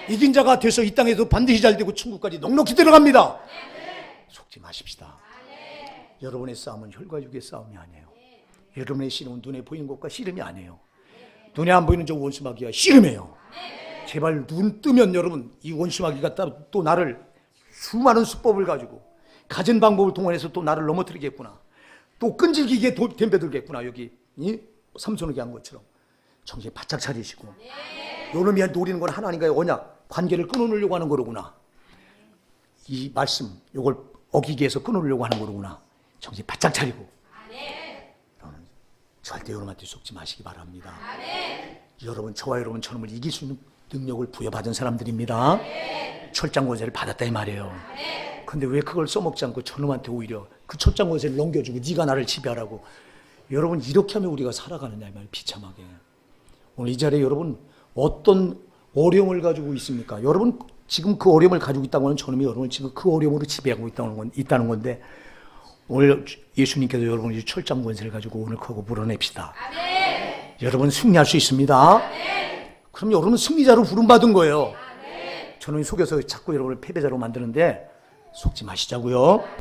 A: 이긴 자가 돼서 이 땅에도 반드시 잘 되고 천국까지 넉넉히 들어갑니다. 속지 마십시다. 여러분의 싸움은 혈과 육의 싸움이 아니에요. 여러분의 씨름은 눈에 보이는 것과 씨름이 아니에요. 눈에 안 보이는 저 원수마귀와 씨름이에요. 제발 눈 뜨면 여러분 이 원수마귀가 또 나를 수많은 수법을 가지고 가진 방법을 동원해서 또 나를 넘어뜨리겠구나. 또 끈질기게 덤벼들겠구나. 여기 삼손에게 한 것처럼 정신 바짝 차리시고 요놈이 노리는 건 하나님과의 언약 관계를 끊어놓으려고 하는 거로구나. 이 말씀 요걸 어기기 위해서 끊어놓으려고 하는 거로구나. 정신 바짝 차리고 여러분 절대 여러분한테 속지 마시기 바랍니다. 여러분 저와 여러분 저놈을 이길 수 있는 능력을 부여받은 사람들입니다. 철장 권세를 받았다 이 말이에요. 근데 왜 그걸 써먹지 않고 저놈한테 오히려 그 철장 권세를 넘겨주고 네가 나를 지배하라고. 여러분 이렇게 하면 우리가 살아가느냐 이 말이에요. 비참하게. 오늘 이 자리에 여러분 어떤 어려움을 가지고 있습니까? 여러분 지금 그 어려움을 가지고 있다고 하는 저놈이 여러분을 지금 그 어려움으로 지배하고 있다는 건데 오늘 예수님께서 여러분이 철장 권세를 가지고 오늘 그거 물어냅시다. 아멘. 여러분 승리할 수 있습니다. 아멘. 그럼 여러분은 승리자로 부름받은 거예요. 저놈이 속여서 자꾸 여러분을 패배자로 만드는데 속지 마시자고요.